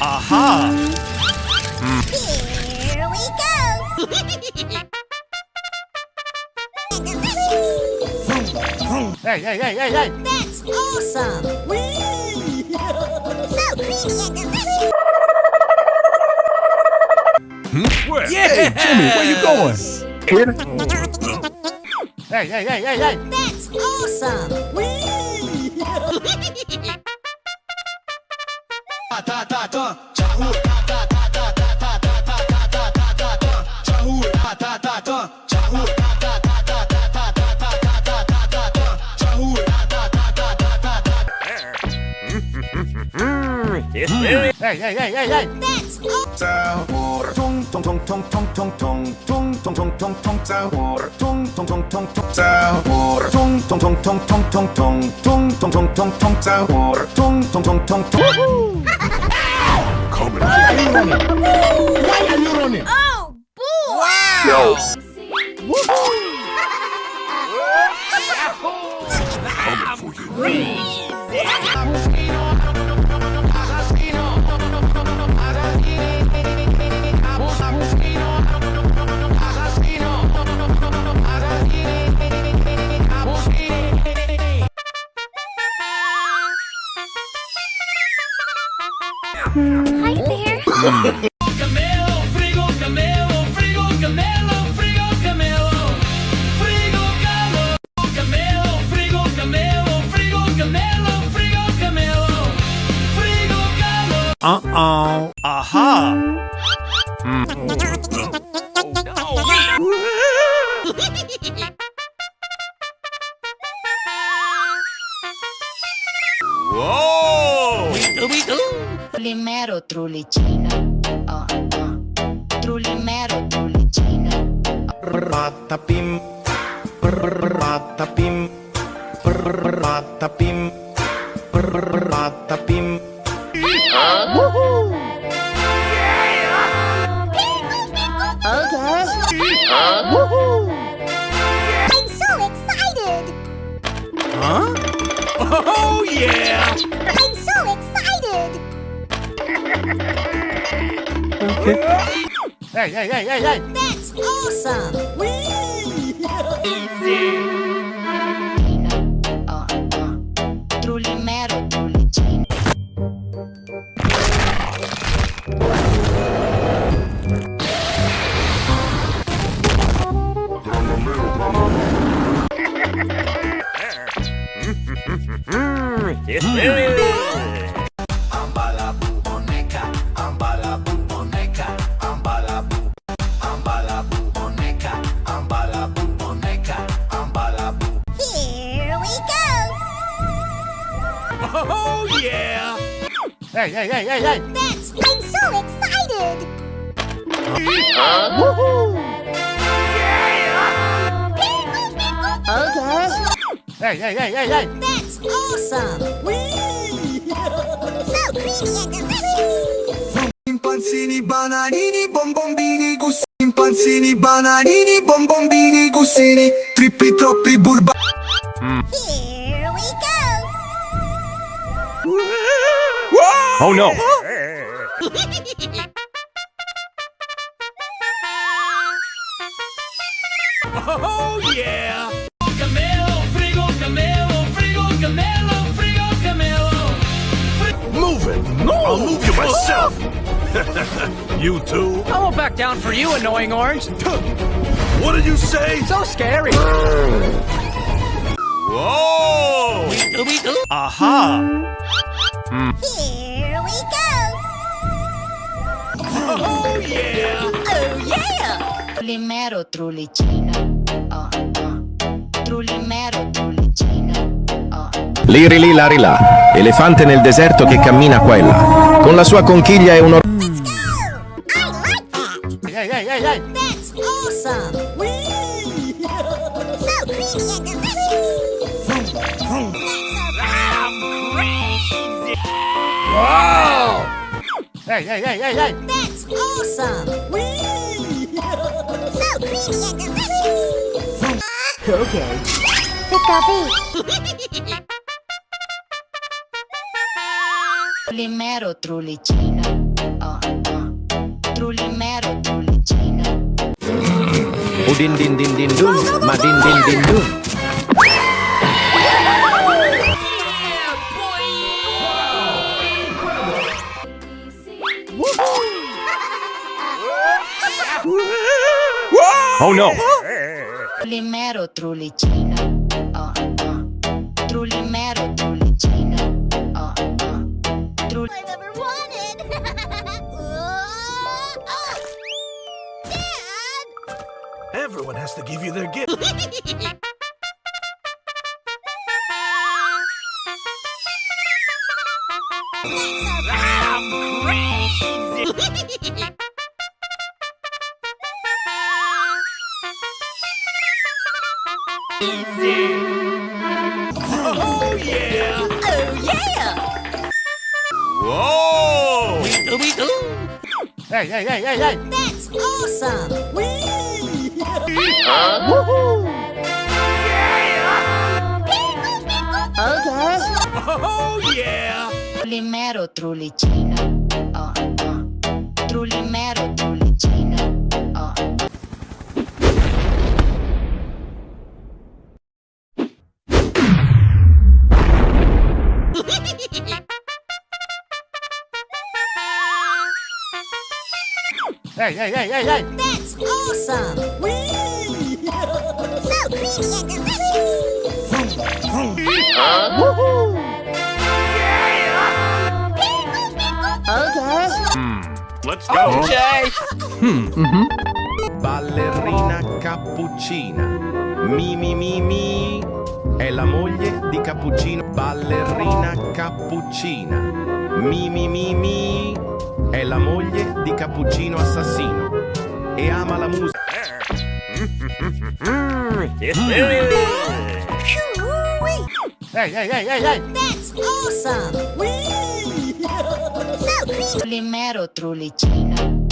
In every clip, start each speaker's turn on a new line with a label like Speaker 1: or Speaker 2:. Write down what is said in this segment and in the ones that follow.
Speaker 1: Aha!
Speaker 2: Here we go!
Speaker 1: Hey!
Speaker 2: That's awesome! Whee! So creamy and delicious!
Speaker 3: Where? Hey, Jimmy, where you going?
Speaker 1: Hey!
Speaker 2: That's awesome! Whee!
Speaker 1: Hey!
Speaker 2: That's awesome!
Speaker 4: Sahur, tung tung tung tung tung tung tung tung tung tung tung tung sahur, tung tung tung tung tung sahur, tung tung tung tung tung tung tung tung tung tung tung tung sahur, tung tung tung tung tung.
Speaker 3: Coming. Why are you running? Why are you running?
Speaker 2: Oh, boy!
Speaker 4: Yo.
Speaker 2: Hi there!
Speaker 5: Camelo, Frigo Camelo, Frigo Camelo, Frigo Camelo, Frigo Camelo, Frigo Camelo, Frigo Camelo, Frigo Camelo, Frigo Camelo.
Speaker 1: Aha! Whoa!
Speaker 6: Trullimero, trullicina. Trullimero, trullicina.
Speaker 4: Patapim, patapim, patapim, patapim.
Speaker 2: I'm so excited!
Speaker 3: Huh? Oh, yeah!
Speaker 2: I'm so excited!
Speaker 1: Hey!
Speaker 2: That's awesome! Whee!
Speaker 6: Trullimero, trullicina.
Speaker 5: Ambalabu, Boneca, ambalabu, Boneca, ambalabu, ambalabu, Boneca, ambalabu, Boneca, ambalabu.
Speaker 2: Here we go!
Speaker 3: Oh, yeah!
Speaker 1: Hey!
Speaker 2: That's... I'm so excited!
Speaker 1: Hey!
Speaker 2: That's awesome! Whee! So creamy and delicious!
Speaker 4: Chimpanzini, bananini, bombombini gusini, chimpanzini, bananini, bombombini gusini, trippi troppi
Speaker 2: Here we go!
Speaker 1: Oh no!
Speaker 3: Oh, yeah!
Speaker 5: Camelo, Frigo Camelo, Frigo Camelo, Frigo Camelo.
Speaker 3: Move it! No! I'll move you myself! You too?
Speaker 7: I won't back down for you, annoying orange.
Speaker 3: What did you say?
Speaker 7: So scary.
Speaker 1: Whoa! Aha!
Speaker 2: Here we go!
Speaker 3: Oh, yeah!
Speaker 2: Oh yeah!
Speaker 6: Trullimero, trullicina. Trullimero, trullicina.
Speaker 8: Lirili, larila, elefante nel deserto che cammina qua e là. Con la sua conchiglia e un
Speaker 2: Let's go! I like that!
Speaker 1: Hey!
Speaker 2: That's awesome! Whee! So creamy and delicious!
Speaker 3: Wow!
Speaker 1: Hey!
Speaker 2: That's awesome! Whee! So creamy and delicious!
Speaker 3: Okay.
Speaker 6: Trullimero, trullicina. Trullimero, trullicino.
Speaker 8: Udin din din din dun, madin din din dun.
Speaker 1: Oh no!
Speaker 6: Trullimero, trullicino. Trullimero, trullicino.
Speaker 2: I've ever wanted. Oh, Dad!
Speaker 3: Everyone has to give you their gift.
Speaker 5: Oh yeah!
Speaker 2: Oh, yeah!
Speaker 1: Whoa! Hey, hey, hey, hey, hey!
Speaker 2: That's awesome! Okay.
Speaker 5: Oh yeah!
Speaker 6: Trullimero, trullicino. Trullimero, trullicino.
Speaker 1: Hey, hey, hey, hey, hey!
Speaker 2: That's awesome! So creamy and delicious! Okay.
Speaker 1: Let's go!
Speaker 7: Okay.
Speaker 8: Ballerina Cappuccina. Mi mi mi mi. È la moglie di Cappuccino. Ballerina Cappuccina. Mi mi mi mi. È la moglie di Cappuccino assassino. E ama la musica.
Speaker 1: Hey, hey, hey, hey, hey!
Speaker 2: That's awesome! So creamy!
Speaker 6: Trullimero, trullicino.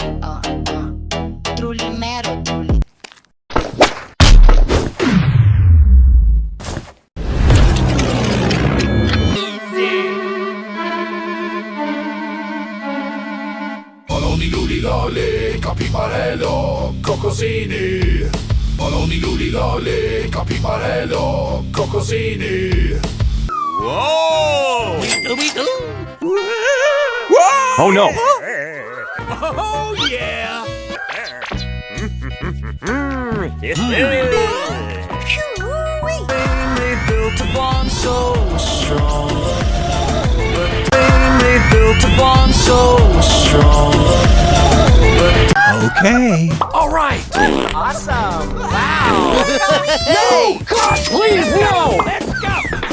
Speaker 6: Trullimero, trullicino.
Speaker 5: Baloni loliloli, capibarello, cocosini. Baloni loliloli, capibarello, cocosini.
Speaker 1: Whoa! Oh no!
Speaker 5: Oh yeah! They built a bond so strong. They built a bond so strong.
Speaker 3: Okay.
Speaker 5: All right.
Speaker 7: Awesome. Wow. No, gosh, please, no.